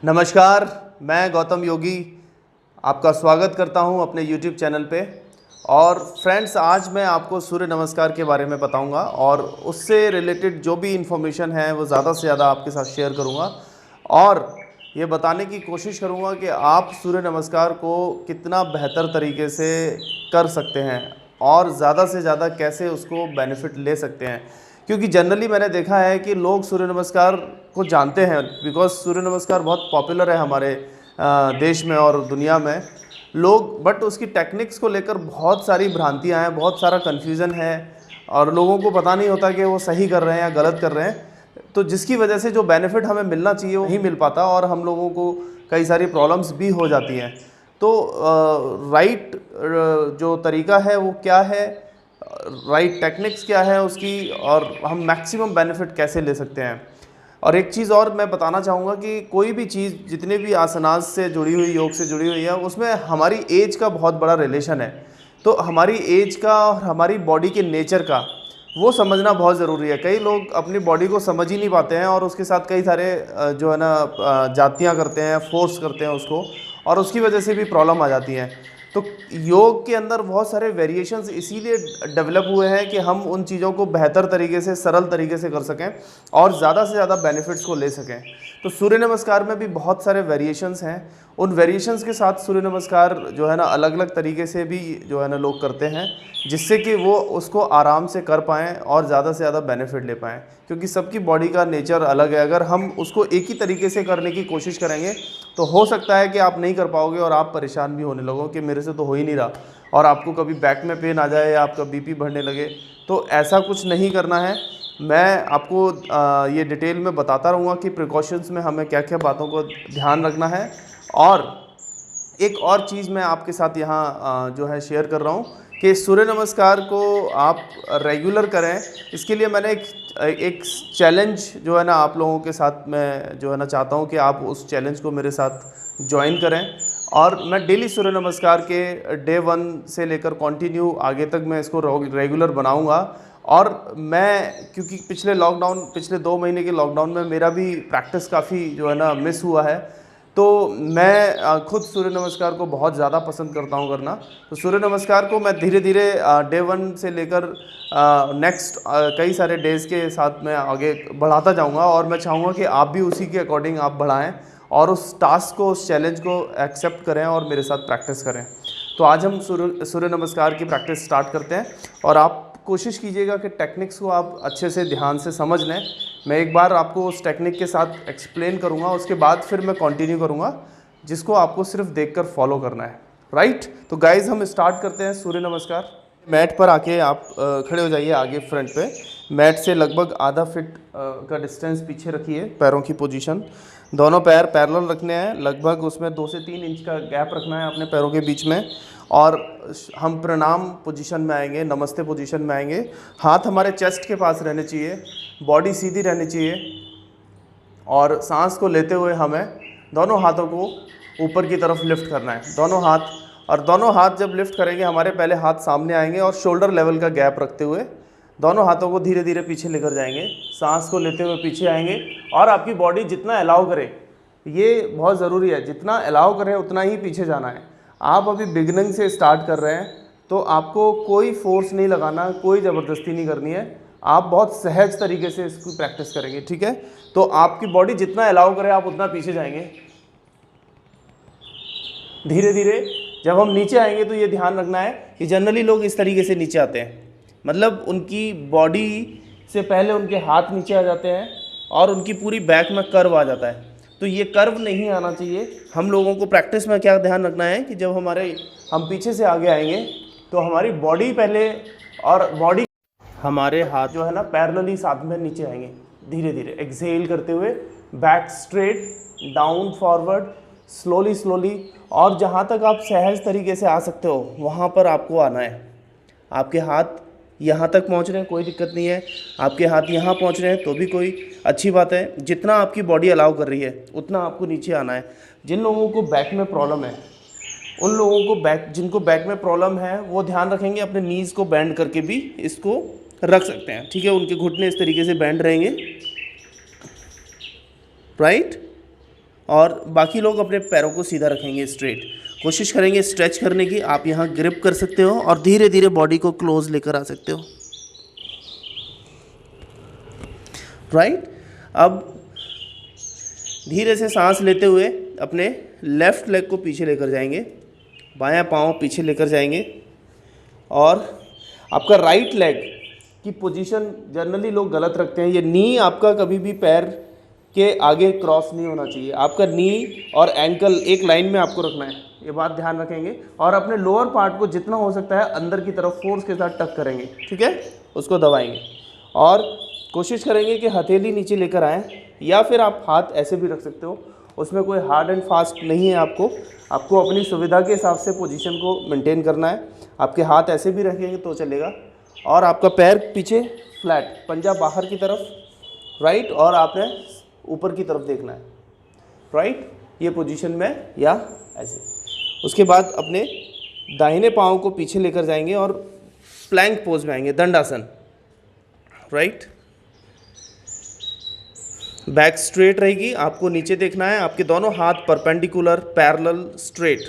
नमस्कार, मैं गौतम योगी आपका स्वागत करता हूं अपने YouTube चैनल पे। और फ्रेंड्स, आज मैं आपको सूर्य नमस्कार के बारे में बताऊंगा और उससे रिलेटेड जो भी इन्फॉर्मेशन है वो ज़्यादा से ज़्यादा आपके साथ शेयर करूंगा और ये बताने की कोशिश करूंगा कि आप सूर्य नमस्कार को कितना बेहतर तरीके से कर सकते हैं और ज़्यादा से ज़्यादा कैसे उसको बेनिफिट ले सकते हैं। क्योंकि जनरली मैंने देखा है कि लोग सूर्य नमस्कार को जानते हैं, बिकॉज सूर्य नमस्कार बहुत पॉपुलर है हमारे देश में और दुनिया में लोग, बट उसकी टेक्निक्स को लेकर बहुत सारी भ्रांतियां हैं, बहुत सारा कन्फ्यूज़न है और लोगों को पता नहीं होता कि वो सही कर रहे हैं या गलत कर रहे हैं। तो जिसकी वजह से जो बेनिफिट हमें मिलना चाहिए वो नहीं मिल पाता और हम लोगों को कई सारी प्रॉब्लम्स भी हो जाती हैं। तो राइट जो तरीका है वो क्या है, राइट टेक्निक्स क्या है उसकी, और हम मैक्सिमम बेनिफिट कैसे ले सकते हैं। और एक चीज़ और मैं बताना चाहूँगा कि कोई भी चीज़ जितने भी आसनास से जुड़ी हुई, योग से जुड़ी हुई है, उसमें हमारी एज का बहुत बड़ा रिलेशन है। तो हमारी एज का और हमारी बॉडी के नेचर का वो समझना बहुत ज़रूरी है। कई लोग अपनी बॉडी को समझ ही नहीं पाते हैं और उसके साथ कई सारे जो है ना जातियाँ करते हैं, फोर्स करते हैं उसको, और उसकी वजह से भी प्रॉब्लम आ जाती हैं। तो योग के अंदर बहुत सारे वेरिएशंस इसीलिए डेवलप हुए हैं कि हम उन चीज़ों को बेहतर तरीके से, सरल तरीके से कर सकें और ज़्यादा से ज़्यादा बेनिफिट्स को ले सकें। तो सूर्य नमस्कार में भी बहुत सारे वेरिएशंस हैं। उन वेरिएशंस के साथ सूर्य नमस्कार जो है ना अलग अलग तरीके से भी जो है ना लोग करते हैं, जिससे कि वो उसको आराम से कर पाएँ और ज़्यादा से ज़्यादा बेनिफिट ले पाएँ। क्योंकि सबकी बॉडी का नेचर अलग है। अगर हम उसको एक ही तरीके से करने की कोशिश करेंगे तो हो सकता है कि आप नहीं कर पाओगे और आप परेशान भी होने लगो कि मेरे से तो हो ही नहीं रहा, और आपको कभी बैक में पेन आ जाए या आपका बीपी बढ़ने लगे। तो ऐसा कुछ नहीं करना है। मैं आपको ये डिटेल में बताता रहूँगा कि प्रिकॉशंस में हमें क्या क्या बातों को ध्यान रखना है। और एक और चीज़ मैं आपके साथ यहाँ जो है शेयर कर रहा हूँ कि सूर्य नमस्कार को आप रेगुलर करें। इसके लिए मैंने एक चैलेंज जो है ना आप लोगों के साथ में जो है ना चाहता हूँ कि आप उस चैलेंज को मेरे साथ ज्वाइन करें। और मैं डेली सूर्य नमस्कार के डे 1 से लेकर कंटिन्यू आगे तक मैं इसको रेगुलर बनाऊंगा। और मैं क्योंकि पिछले 2 महीने के लॉकडाउन में मेरा भी प्रैक्टिस काफ़ी जो है ना मिस हुआ है, तो मैं खुद सूर्य नमस्कार को बहुत ज़्यादा पसंद करता हूँ करना। तो सूर्य नमस्कार को मैं धीरे धीरे डे 1 से लेकर नेक्स्ट कई सारे डेज़ के साथ मैं आगे बढ़ाता जाऊँगा और मैं चाहूँगा कि आप भी उसी के अकॉर्डिंग आप बढ़ाएं और उस टास्क को, उस चैलेंज को एक्सेप्ट करें और मेरे साथ प्रैक्टिस करें। तो आज हम सूर्य नमस्कार की प्रैक्टिस स्टार्ट करते हैं और आप कोशिश कीजिएगा कि टेक्निक्स को आप अच्छे से ध्यान से समझ लें। मैं एक बार आपको उस टेक्निक के साथ एक्सप्लेन करूंगा, उसके बाद फिर मैं कंटिन्यू करूंगा, जिसको आपको सिर्फ देखकर फॉलो करना है। राइट? तो गाइज हम स्टार्ट करते हैं सूर्य नमस्कार। मैट पर आके आप खड़े हो जाइए आगे फ्रंट पे। मैट से लगभग आधा फीट का डिस्टेंस पीछे रखिए। पैरों की पोजीशन, दोनों पैर पैरेलल रखने हैं, लगभग उसमें 2 से 3 इंच का गैप रखना है अपने पैरों के बीच में। और हम प्रणाम पोजीशन में आएंगे, नमस्ते पोजीशन में आएंगे। हाथ हमारे चेस्ट के पास रहने चाहिए, बॉडी सीधी रहनी चाहिए और सांस को लेते हुए हमें दोनों हाथों को ऊपर की तरफ लिफ्ट करना है, दोनों हाथ। और दोनों हाथ जब लिफ्ट करेंगे, हमारे पहले हाथ सामने आएंगे और शोल्डर लेवल का गैप रखते हुए दोनों हाथों को धीरे धीरे पीछे लेकर जाएंगे। सांस को लेते हुए पीछे आएंगे और आपकी बॉडी जितना अलाउ करे, ये बहुत ज़रूरी है, जितना अलाउ करें उतना ही पीछे जाना है। आप अभी बिगनिंग से स्टार्ट कर रहे हैं तो आपको कोई फोर्स नहीं लगाना, कोई ज़बरदस्ती नहीं करनी है। आप बहुत सहज तरीके से इसकी प्रैक्टिस करेंगे, ठीक है? तो आपकी बॉडी जितना अलाउ करे आप उतना पीछे जाएंगे धीरे धीरे। जब हम नीचे आएंगे तो ये ध्यान रखना है कि जनरली लोग इस तरीके से नीचे आते हैं, मतलब उनकी बॉडी से पहले उनके हाथ नीचे आ जाते हैं और उनकी पूरी बैक में कर्व आ जाता है। तो ये कर्व नहीं आना चाहिए। हम लोगों को प्रैक्टिस में क्या ध्यान रखना है कि जब हम पीछे से आगे आएंगे तो हमारी बॉडी पहले, और बॉडी हमारे हाथ जो है ना पैरेलली साथ में नीचे आएंगे धीरे धीरे, एक्सहेल करते हुए back straight, down forward, slowly slowly. और जहाँ तक आप सहज तरीके से आ सकते हो वहाँ पर आपको आना है। आपके हाथ यहाँ तक पहुँच रहे हैं, कोई दिक्कत नहीं है। आपके हाथ यहाँ पहुँच रहे हैं तो भी कोई अच्छी बात है। जितना आपकी बॉडी अलाउ कर रही है उतना आपको नीचे आना है। जिन लोगों को बैक में प्रॉब्लम है, उन लोगों को जिनको बैक में प्रॉब्लम है वो ध्यान रखेंगे अपने नीज़ को बेंड करके भी इसको रख सकते हैं, ठीक है? उनके घुटने इस तरीके से बेंड रहेंगे, राइट? और बाकी लोग अपने पैरों को सीधा रखेंगे, स्ट्रेट। कोशिश करेंगे स्ट्रेच करने की। आप यहाँ ग्रिप कर सकते हो और धीरे धीरे बॉडी को क्लोज लेकर आ सकते हो, राइट। अब धीरे से सांस लेते हुए अपने लेफ़्ट लेग को पीछे लेकर जाएंगे, बायां पाँव पीछे लेकर जाएंगे, और आपका राइट लेग की पोजीशन जनरली लोग गलत रखते हैं। ये नी आपका कभी भी पैर के आगे क्रॉस नहीं होना चाहिए। आपका नी और एंकल एक लाइन में आपको रखना है, ये बात ध्यान रखेंगे। और अपने लोअर पार्ट को जितना हो सकता है अंदर की तरफ फोर्स के साथ टक करेंगे, ठीक है, उसको दबाएंगे। और कोशिश करेंगे कि हथेली नीचे लेकर आएँ, या फिर आप हाथ ऐसे भी रख सकते हो, उसमें कोई हार्ड एंड फास्ट नहीं है। आपको अपनी सुविधा के हिसाब से पोजीशन को मेंटेन करना है। आपके हाथ ऐसे भी रखेंगे तो चलेगा, और आपका पैर पीछे फ्लैट, पंजा बाहर की तरफ, राइट, और आपने ऊपर की तरफ देखना है, राइट, ये पोजीशन में, या ऐसे। उसके बाद अपने दाहिने पाँव को पीछे लेकर जाएंगे और प्लैंक पोज में आएंगे, दंडासन, राइट। बैक स्ट्रेट रहेगी, आपको नीचे देखना है, आपके दोनों हाथ perpendicular, parallel, straight,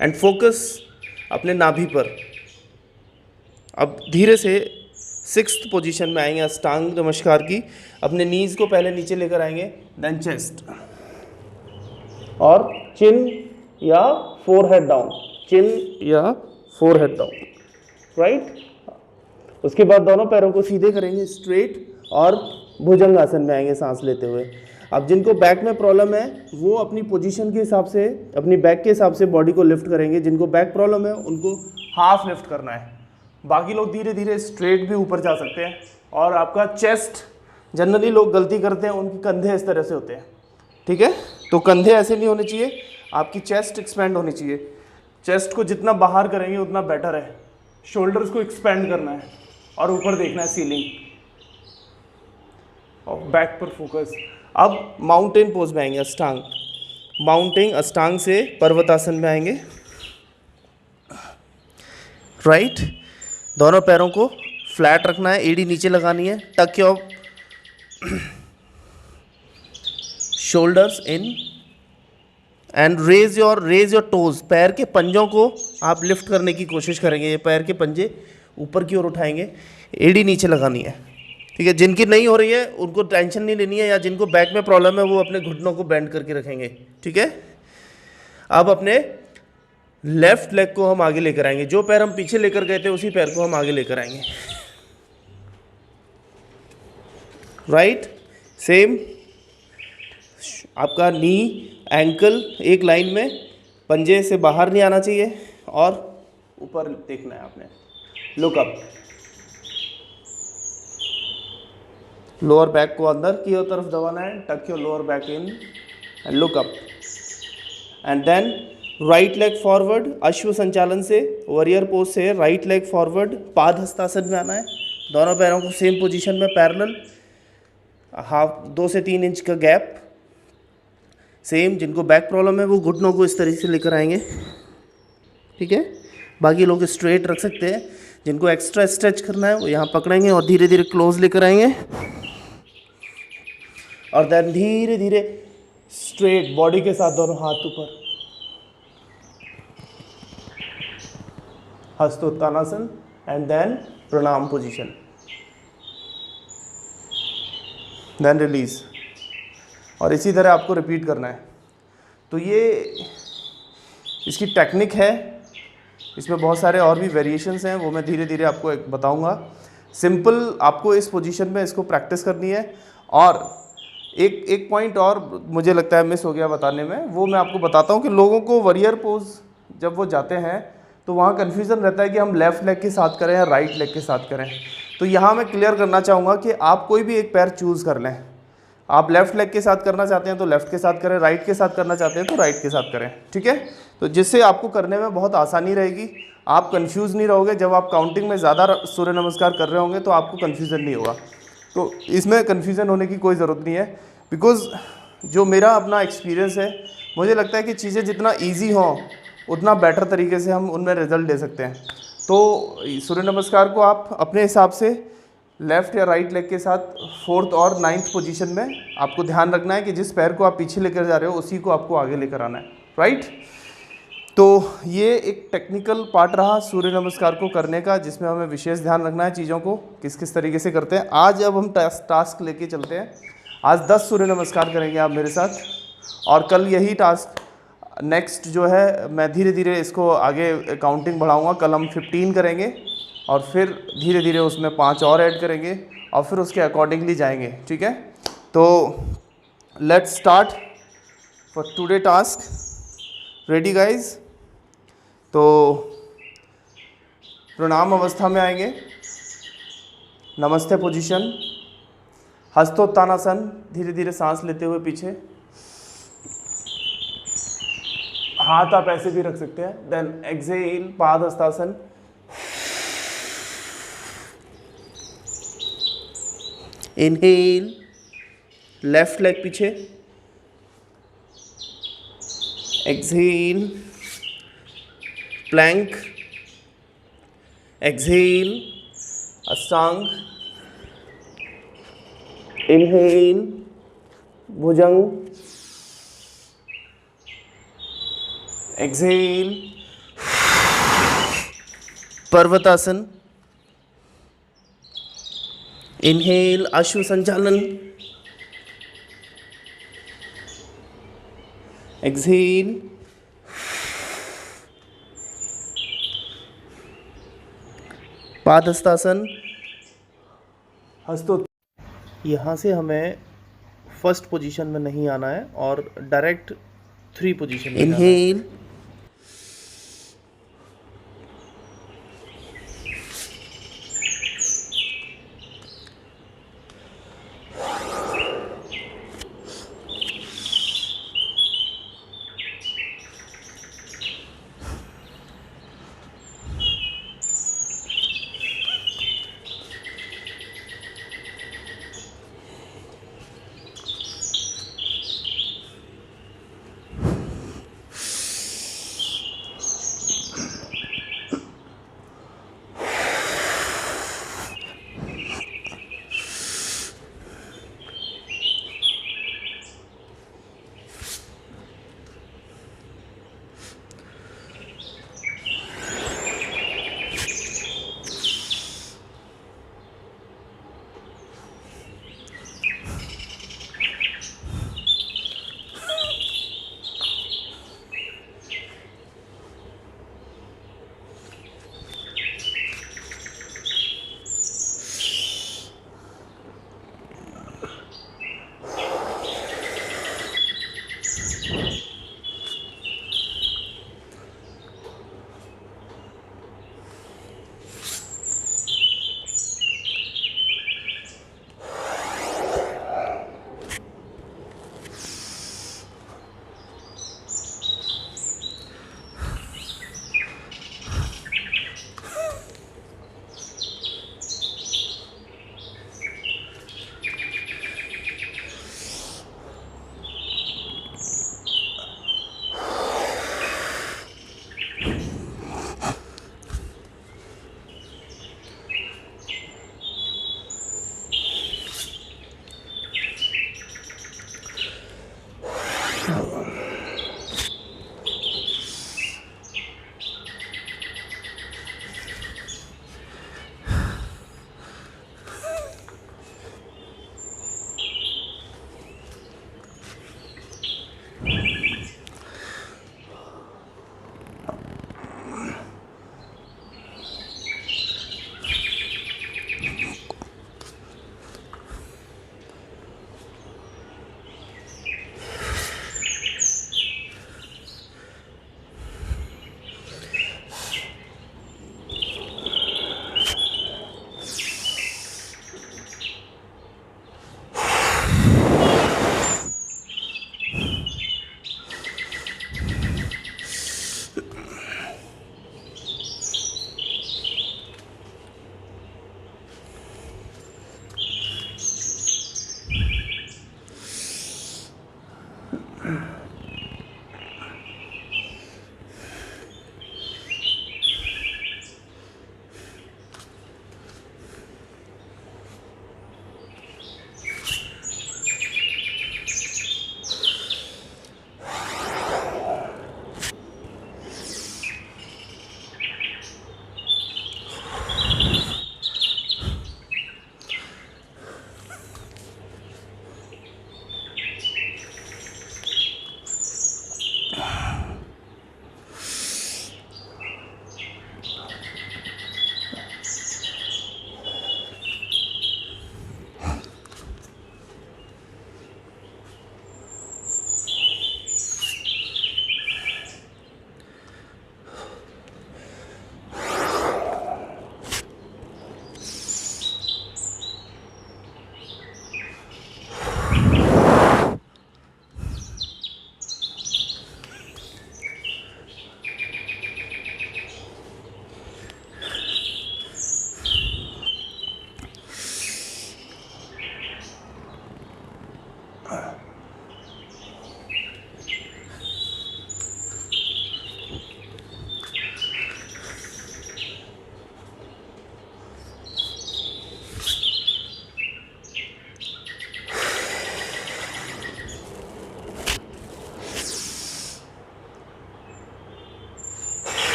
and focus अपने नाभि पर। अब धीरे से 6th पोजीशन में आएंगे अष्टांग नमस्कार की। अपने नीज को पहले नीचे लेकर आएंगे, देन चेस्ट, और चिन या फोरहेड डाउन, चिन या फोरहेड डाउन, राइट। उसके बाद दोनों पैरों को सीधे करेंगे, स्ट्रेट, और भुजंगासन में आएंगे सांस लेते हुए। अब जिनको बैक में प्रॉब्लम है वो अपनी पोजीशन के हिसाब से, अपनी बैक के हिसाब से बॉडी को लिफ्ट करेंगे। जिनको बैक प्रॉब्लम है उनको हाफ लिफ्ट करना है। बाकी लोग धीरे धीरे स्ट्रेट भी ऊपर जा सकते हैं। और आपका चेस्ट, जनरली लोग गलती करते हैं, उनके कंधे इस तरह से होते हैं, ठीक है, तो कंधे ऐसे नहीं होने चाहिए, आपकी चेस्ट एक्सपेंड होनी चाहिए। चेस्ट को जितना बाहर करेंगे उतना बेटर है। शोल्डर्स को एक्सपेंड करना है और ऊपर देखना है सीलिंग, और बैक पर फोकस। अब माउंटेन पोज में आएंगे, अष्टांग माउंटेन, अष्टांग से पर्वतासन में आएंगे, राइट। दोनों पैरों को फ्लैट रखना है, एड़ी नीचे लगानी है, tuck your shoulders in and raise your toes. पैर के पंजों को आप लिफ्ट करने की कोशिश करेंगे, ये पैर के पंजे ऊपर की ओर उठाएंगे, एड़ी नीचे लगानी है, ठीक है। जिनकी नहीं हो रही है उनको टेंशन नहीं लेनी है, या जिनको बैक में प्रॉब्लम है वो अपने घुटनों को बेंड करके रखेंगे, ठीक है। अब अपने लेफ्ट लेग को हम आगे लेकर आएंगे, जो पैर हम पीछे लेकर गए थे उसी पैर को हम आगे लेकर आएंगे, राइट। सेम, आपका नी एंकल एक लाइन में, पंजे से बाहर नहीं आना चाहिए, और ऊपर देखना है आपने, लुक अप। लोअर बैक को अंदर की तरफ दबाना है, tuck your lower back in and look up, and then right leg forward. अश्व संचालन से, वॉरियर पोज से राइट लेग फॉरवर्ड, पाद हस्तासन में आना है। दोनों पैरों को सेम पोजीशन में पैरेलल, हाफ 2 से 3 इंच का गैप। सेम, जिनको बैक प्रॉब्लम है वो घुटनों को इस तरीके से लेकर आएंगे, ठीक है। बाकी लोग स्ट्रेट रख सकते हैं। जिनको एक्स्ट्रा स्ट्रेच करना है वो यहाँ पकड़ेंगे और धीरे धीरे क्लोज लेकर आएंगे, और देन धीरे धीरे स्ट्रेट बॉडी के साथ दोनों हाथ ऊपर, हस्तोत्तानासन, एंड देन प्रणाम पोजीशन, देन रिलीज। और इसी तरह आपको रिपीट करना है। तो ये इसकी टेक्निक है, इसमें बहुत सारे और भी वेरिएशंस हैं, वो मैं धीरे धीरे आपको बताऊंगा। सिंपल आपको इस पोजीशन में इसको प्रैक्टिस करनी है। और एक पॉइंट और मुझे लगता है मिस हो गया बताने में, वो मैं आपको बताता हूँ कि लोगों को वॉरियर पोज जब वो जाते हैं तो वहाँ कन्फ्यूज़न रहता है कि हम लेफ़्ट लेग के साथ करें या राइट लेग के साथ करें। तो यहाँ मैं क्लियर करना चाहूँगा कि आप कोई भी एक पैर चूज़ कर लें। आप लेफ़्ट लेग के साथ करना चाहते हैं तो लेफ़्ट के साथ करें, राइट के साथ करना चाहते हैं तो राइट के साथ करें, ठीक है। तो जिससे आपको करने में बहुत आसानी रहेगी, आप कंफ्यूज नहीं रहोगे। जब आप काउंटिंग में ज़्यादा सूर्य नमस्कार कर रहे होंगे तो आपको कन्फ्यूज़न नहीं होगा। तो इसमें कन्फ्यूज़न होने की कोई ज़रूरत नहीं है, बिकॉज़ जो मेरा अपना एक्सपीरियंस है, मुझे लगता है कि चीज़ें जितना ईजी हों उतना बेटर तरीके से हम उनमें रिज़ल्ट दे सकते हैं। तो सूर्य नमस्कार को आप अपने हिसाब से लेफ़्ट या राइट लेग के साथ फोर्थ और नाइन्थ पोजीशन में आपको ध्यान रखना है कि जिस पैर को आप पीछे लेकर जा रहे हो उसी को आपको आगे लेकर आना है, राइट। तो ये एक टेक्निकल पार्ट रहा सूर्य नमस्कार को करने का, जिसमें हमें विशेष ध्यान रखना है चीज़ों को किस किस तरीके से करते हैं। आज अब हम टास्क लेके चलते हैं। आज 10 सूर्य नमस्कार करेंगे आप मेरे साथ, और कल यही टास्क नेक्स्ट जो है मैं धीरे धीरे इसको आगे काउंटिंग बढ़ाऊंगा। कल हम 15 करेंगे और फिर धीरे धीरे उसमें 5 और ऐड करेंगे और फिर उसके अकॉर्डिंगली जाएंगे, ठीक है। तो let's start for today task. Ready guys? तो प्रणाम अवस्था में आएंगे, नमस्ते पोजीशन, हस्तोत्थानासन, धीरे धीरे सांस लेते हुए पीछे, हाथ आप ऐसे भी रख सकते हैं। देन एक्सेल पाद हस्तासन, इनहेल लेफ्ट लेग पीछे, एक्सेल प्लैंक, एक्सेल अष्टांग, इनहेल भुजंग, एक्सेल पर्वतासन, इनहेल अश्व संचालन, एक्सेल पादहस्तासन, हस्तो। यहाँ से हमें फर्स्ट पोजीशन में नहीं आना है और डायरेक्ट 3 पोजीशन में जाना है। इनहेल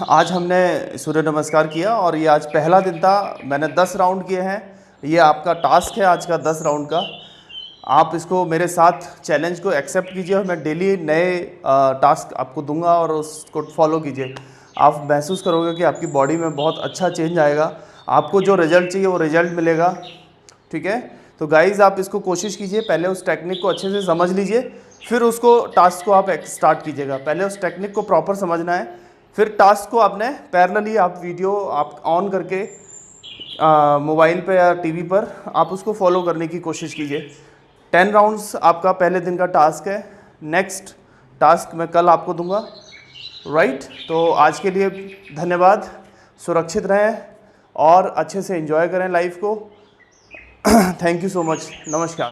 आज हमने सूर्य नमस्कार किया और ये आज पहला दिन था। मैंने 10 राउंड किए हैं। ये आपका टास्क है आज का 10 राउंड का। आप इसको मेरे साथ चैलेंज को एक्सेप्ट कीजिए और मैं डेली नए टास्क आपको दूंगा और उसको फॉलो कीजिए। आप महसूस करोगे कि आपकी बॉडी में बहुत अच्छा चेंज आएगा। आपको जो रिज़ल्ट चाहिए वो रिज़ल्ट मिलेगा। ठीक है, तो गाइज़ आप इसको कोशिश कीजिए। पहले उस टेक्निक को अच्छे से समझ लीजिए, फिर उसको टास्क को आप स्टार्ट कीजिएगा। पहले उस टेक्निक को प्रॉपर समझना है, फिर टास्क को आपने पैरेलली आप वीडियो आप ऑन करके मोबाइल पे या टीवी पर आप उसको फॉलो करने की कोशिश कीजिए। 10 राउंड्स आपका पहले दिन का टास्क है। नेक्स्ट टास्क मैं कल आपको दूंगा। राइट, तो आज के लिए धन्यवाद। सुरक्षित रहें और अच्छे से एंजॉय करें लाइफ को। Thank you so much. नमस्कार।